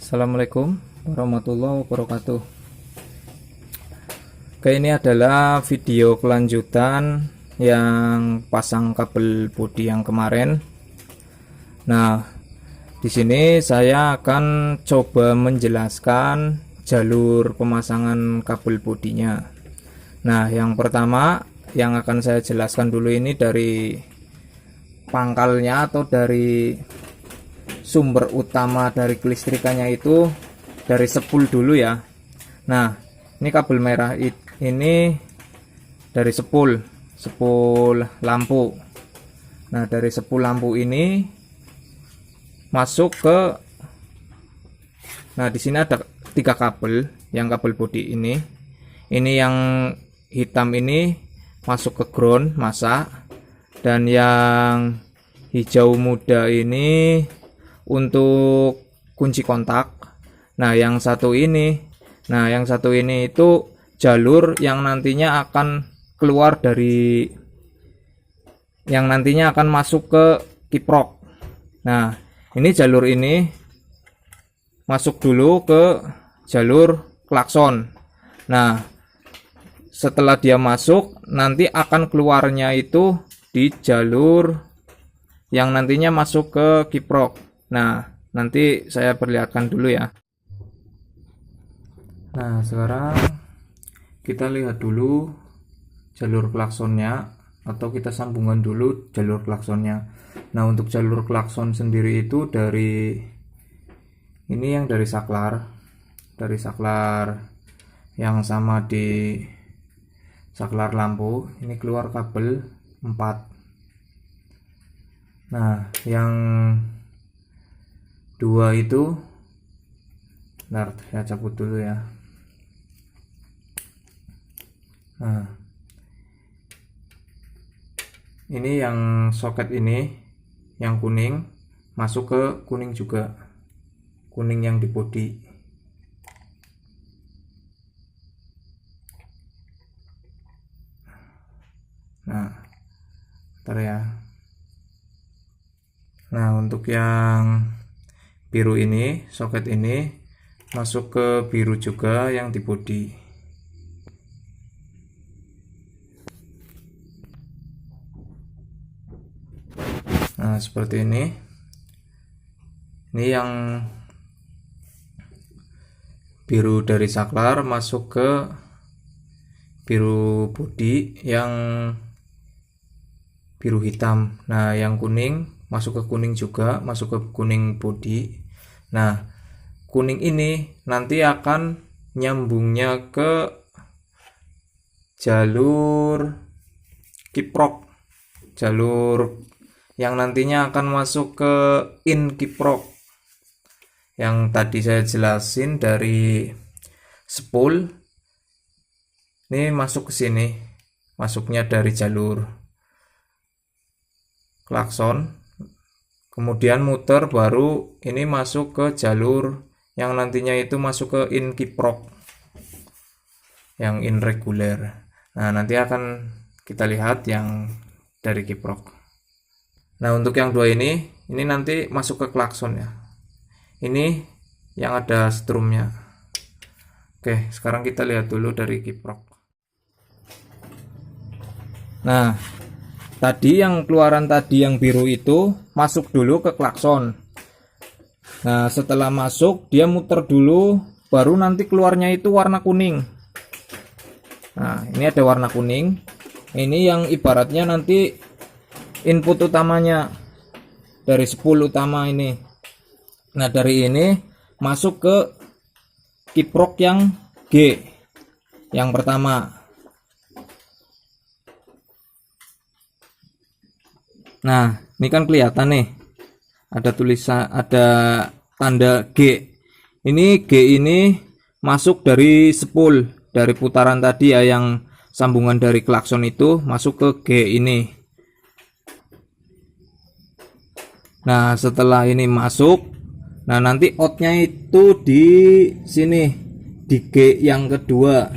Assalamualaikum warahmatullahi wabarakatuh. Oke, ini adalah video kelanjutan yang pasang kabel bodi yang kemarin. Nah, di sini saya akan coba menjelaskan jalur pemasangan kabel bodinya. Nah, yang pertama yang akan saya jelaskan dulu ini dari pangkalnya atau dari sumber utama dari kelistrikannya itu dari spool dulu ya. Nah, ini kabel merah ini dari spool lampu. Nah, dari spool lampu ini masuk ke, nah di sini ada 3 kabel, yang kabel bodi ini yang hitam ini masuk ke ground masa, dan yang hijau muda ini untuk kunci kontak. Nah, yang satu ini itu jalur yang nantinya akan keluar dari, yang nantinya akan masuk ke kiprok. Nah, ini jalur ini masuk dulu ke jalur klakson. Nah, setelah dia masuk, nanti akan keluarnya itu di jalur yang nantinya masuk ke kiprok. Nah, nanti saya perlihatkan dulu ya. Nah, sekarang kita lihat dulu jalur klaksonnya, atau kita sambungkan dulu jalur klaksonnya. Nah, untuk jalur klakson sendiri itu dari ini, yang dari saklar yang sama di saklar lampu, ini keluar kabel 4. Nah, yang 2 itu, bentar saya cabut dulu ya. Nah, ini yang soket ini, yang kuning masuk ke kuning juga, kuning yang di bodi. Nah, bentar ya. Nah, untuk yang biru ini, soket ini masuk ke biru juga yang di bodi. Nah, seperti ini. Ini yang biru dari saklar masuk ke biru bodi yang biru hitam. Nah, yang kuning masuk ke kuning juga, masuk ke kuning bodi. Nah, kuning ini nanti akan nyambungnya ke jalur kiprok, jalur yang nantinya akan masuk ke in kiprok, yang tadi saya jelasin dari spool. Ini masuk ke sini, masuknya dari jalur klakson, kemudian muter, baru ini masuk ke jalur yang nantinya itu masuk ke in kiprok, yang in reguler. Nah, nanti akan kita lihat yang dari kiprok. Nah, untuk yang 2 ini nanti masuk ke klakson ya. Ini yang ada strumnya. Oke, sekarang kita lihat dulu dari kiprok. Nah, tadi yang keluaran tadi yang biru itu masuk dulu ke klakson. Nah, setelah masuk dia muter dulu, baru nanti keluarnya itu warna kuning. Nah, ini ada warna kuning. Ini yang ibaratnya nanti input utamanya dari spool utama ini. Nah, dari ini masuk ke kiprok yang G, yang pertama. Nah, ini kan kelihatan nih, ada tulisan, ada tanda G. Ini G ini masuk dari spool, dari putaran tadi ya, yang sambungan dari klakson itu masuk ke G ini. Nah, setelah ini masuk, nah nanti outnya itu di sini, di G yang kedua.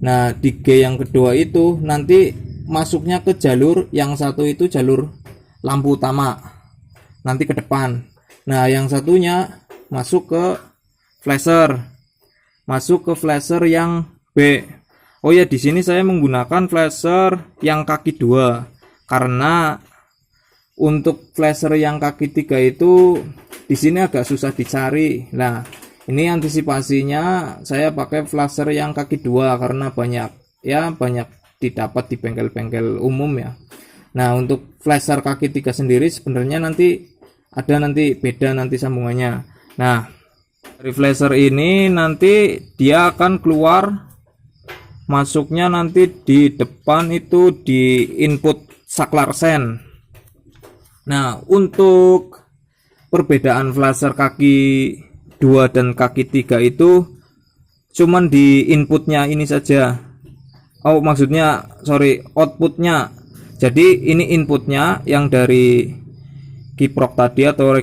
Nah, di G yang kedua itu nanti masuknya ke jalur yang satu itu jalur lampu utama, nanti ke depan. Nah, yang satunya masuk ke flasher, masuk ke flasher yang B. Oh ya, di sini saya menggunakan flasher yang kaki 2 karena untuk flasher yang kaki 3 itu di sini agak susah dicari. Nah, ini antisipasinya saya pakai flasher yang kaki 2 karena banyak didapat di bengkel-bengkel umum ya. Nah, untuk flasher kaki 3 sendiri sebenarnya nanti beda nanti sambungannya. Nah, dari flasher ini nanti dia akan keluar, masuknya nanti di depan itu di input saklar sen. Nah, untuk perbedaan flasher kaki 2 dan kaki 3 itu cuman di inputnya ini saja. Outputnya. Jadi ini inputnya yang dari kiprok tadi atau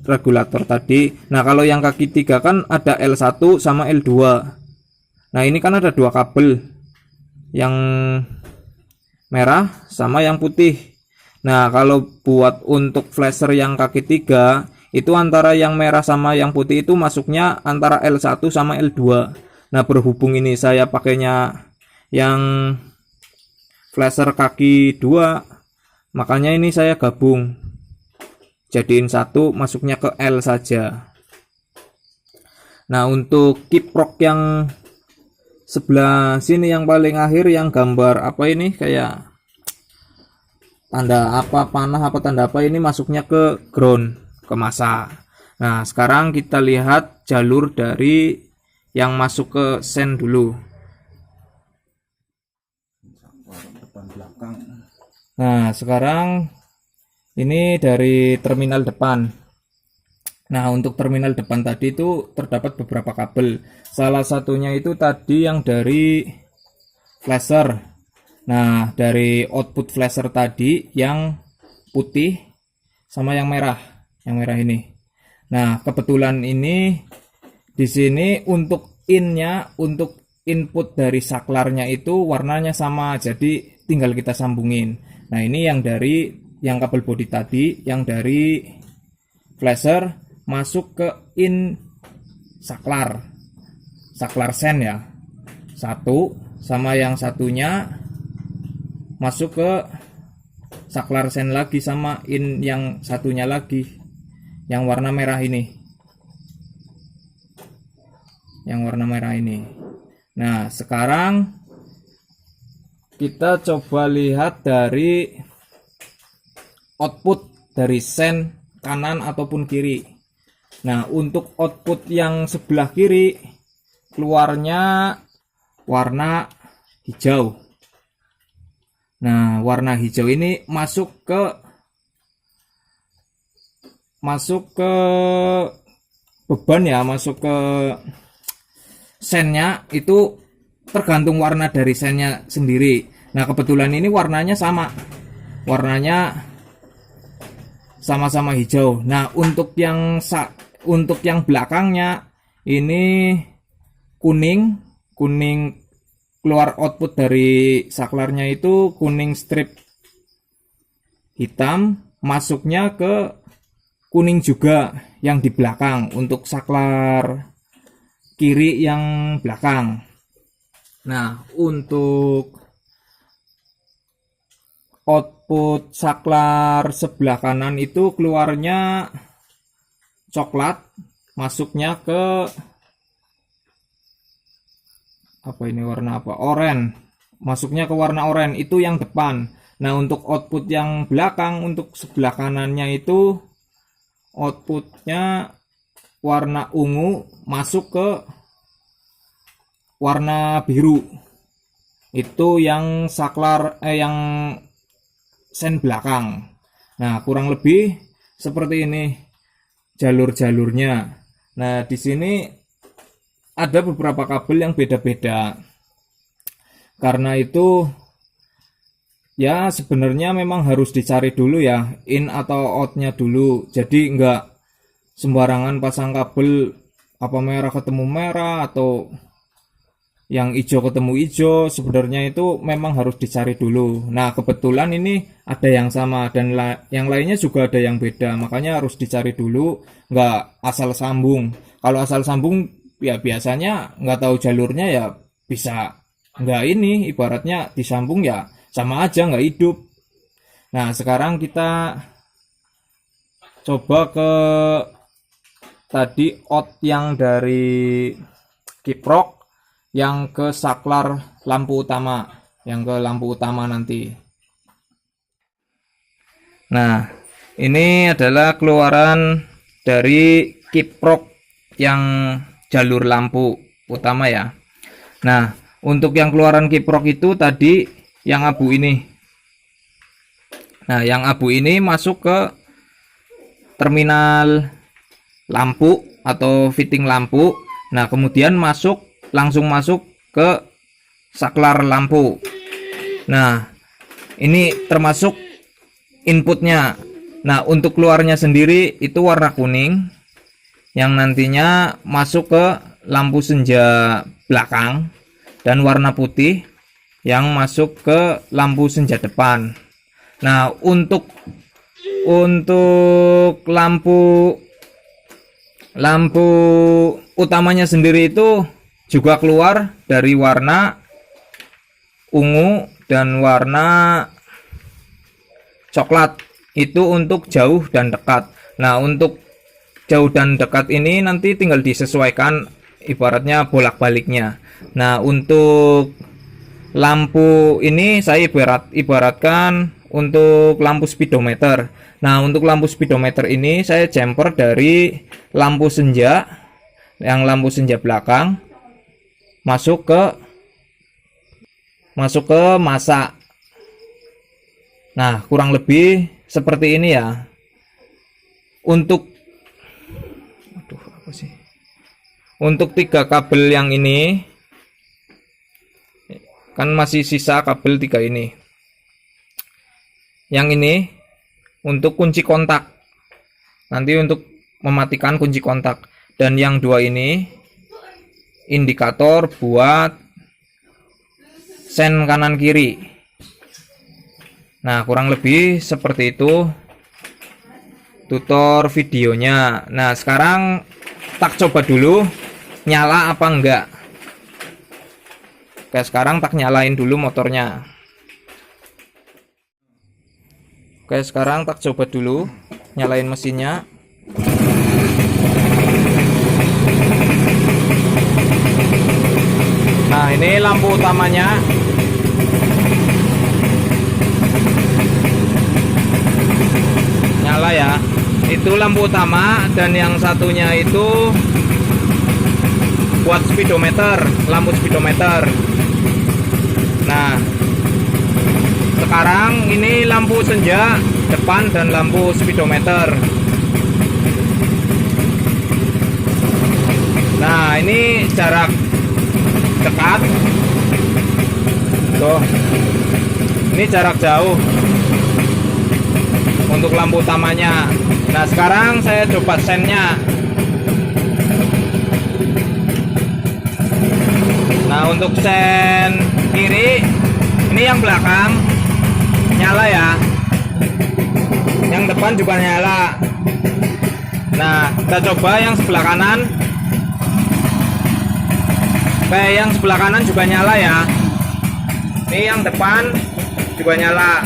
regulator tadi. Nah, kalau yang kaki 3 kan ada L1 sama L2. Nah, ini kan ada 2 kabel, yang merah sama yang putih. Nah, kalau buat untuk flasher yang kaki 3 itu antara yang merah sama yang putih itu masuknya antara L1 sama L2. Nah, berhubung ini saya pakainya yang flasher kaki 2, makanya ini saya gabung jadiin satu, masuknya ke L saja. Nah, untuk kiprok yang sebelah sini yang paling akhir yang gambar apa ini, kayak tanda apa panah apa tanda apa, ini masuknya ke ground, ke masa. Nah, sekarang kita lihat jalur dari yang masuk ke sen dulu. Nah, sekarang ini dari terminal depan. Nah, untuk terminal depan tadi itu terdapat beberapa kabel. Salah satunya itu tadi yang dari flasher. Nah, dari output flasher tadi yang putih sama yang merah ini. Nah, kebetulan ini di sini untuk innya, untuk input dari saklarnya itu warnanya sama, jadi tinggal kita sambungin. Nah, ini yang dari yang kabel body tadi, yang dari flasher masuk ke in saklar sen ya, satu, sama yang satunya masuk ke saklar sen lagi sama in yang satunya lagi, yang warna merah ini, Nah, sekarang kita coba lihat dari output dari sen kanan ataupun kiri. Nah, untuk output yang sebelah kiri keluarnya warna hijau. Nah, warna hijau ini masuk ke beban ya, masuk ke sennya, itu tergantung warna dari sennya sendiri. Nah, kebetulan ini warnanya sama-sama hijau. Nah, untuk yang belakangnya ini kuning keluar output dari saklarnya itu kuning strip hitam, masuknya ke kuning juga yang di belakang untuk saklar kiri yang belakang. Nah, untuk output saklar sebelah kanan itu keluarnya coklat, masuknya ke oranye, masuknya ke warna oranye, itu yang depan. Nah, untuk output yang belakang, untuk sebelah kanannya itu outputnya warna ungu, masuk ke warna biru, itu yang saklar yang sen belakang. Nah, kurang lebih seperti ini jalur-jalurnya. Nah, di sini ada beberapa kabel yang beda-beda. Karena itu ya sebenarnya memang harus dicari dulu ya, in atau outnya dulu. Jadi enggak sembarangan pasang kabel, apa merah ketemu merah atau yang hijau ketemu hijau. Sebenarnya itu memang harus dicari dulu. Nah, kebetulan ini ada yang sama dan yang lainnya juga ada yang beda, makanya harus dicari dulu, nggak asal sambung. Kalau asal sambung ya biasanya nggak tahu jalurnya ya bisa nggak ini, ibaratnya disambung ya sama aja nggak hidup. Nah sekarang kita coba ke tadi out yang dari kiprok yang ke saklar lampu utama, yang ke lampu utama nanti. Nah ini adalah keluaran dari kiprok yang jalur lampu utama ya. Nah untuk yang keluaran kiprok itu tadi yang abu ini. Nah yang abu ini masuk ke terminal lampu atau fitting lampu. Nah kemudian langsung masuk ke saklar lampu. Nah ini termasuk inputnya. Nah untuk keluarnya sendiri itu warna kuning yang nantinya masuk ke lampu senja belakang, dan warna putih yang masuk ke lampu senja depan. Nah untuk lampu utamanya sendiri itu juga keluar dari warna ungu dan warna coklat, itu untuk jauh dan dekat. Nah untuk jauh dan dekat ini nanti tinggal disesuaikan ibaratnya bolak-baliknya. Nah untuk lampu ini saya ibaratkan untuk lampu speedometer. Nah untuk lampu speedometer ini saya jumper dari lampu senja, yang lampu senja belakang masuk ke masa. Nah kurang lebih seperti ini ya. Untuk 3 kabel yang ini kan masih sisa kabel 3 ini. Yang ini untuk kunci kontak, nanti untuk mematikan kunci kontak. Dan yang 2 ini indikator buat sen kanan kiri. Nah kurang lebih seperti itu tutor videonya. Nah sekarang tak coba dulu nyala apa enggak. Oke sekarang tak nyalain dulu motornya. Oke sekarang tak coba dulu nyalain mesinnya. Nah ini lampu utamanya. Nyala ya. Itu lampu utama, dan yang satunya itu buat speedometer, lampu speedometer. Nah sekarang ini lampu senja depan dan lampu speedometer. Nah ini jarak dekat tuh, ini jarak jauh untuk lampu utamanya. Nah sekarang saya coba sennya. Nah untuk sen kiri ini yang belakang nyala ya, yang depan juga nyala. Nah kita coba yang sebelah kanan. Kayak yang sebelah kanan juga nyala ya. Ini yang depan juga nyala.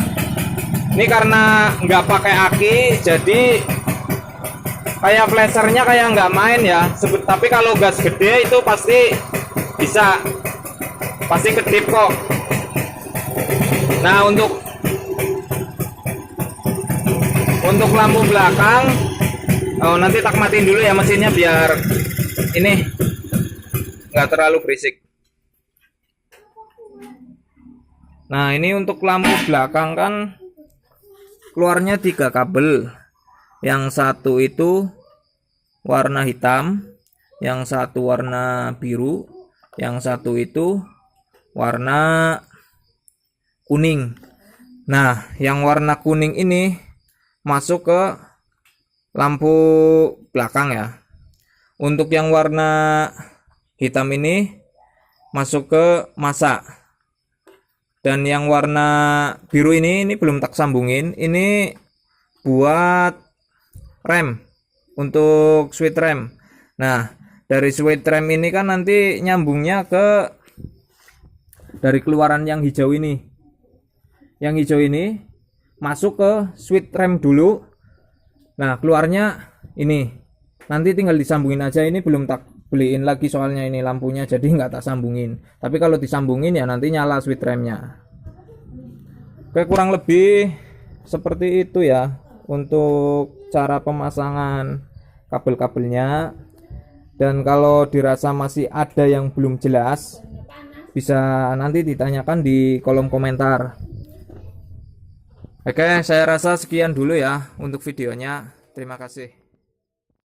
Ini karena nggak pakai aki, jadi kayak flashernya kayak nggak main ya. Tapi kalau gas gede itu pasti bisa, pasti kedip kok. Nah untuk lampu belakang, nanti tak matiin dulu ya mesinnya biar ini nggak terlalu berisik. Nah ini untuk lampu belakang kan keluarnya 3 kabel. Yang satu itu warna hitam, yang satu warna biru, yang satu itu warna kuning. Nah yang warna kuning ini masuk ke lampu belakang ya. Untuk yang warna hitam ini masuk ke masa. Dan yang warna biru ini belum tak sambungin. Ini buat rem, untuk switch rem. Nah dari switch rem ini kan nanti nyambungnya ke dari keluaran yang hijau ini. Yang hijau ini masuk ke switch rem dulu. Nah, keluarnya ini. Nanti tinggal disambungin aja, ini belum tak beliin lagi soalnya ini lampunya, jadi nggak tak sambungin. Tapi kalau disambungin ya nanti nyala switch remnya. Oke, kurang lebih seperti itu ya untuk cara pemasangan kabel-kabelnya. Dan kalau dirasa masih ada yang belum jelas, bisa nanti ditanyakan di kolom komentar. Oke, saya rasa sekian dulu ya untuk videonya. Terima kasih.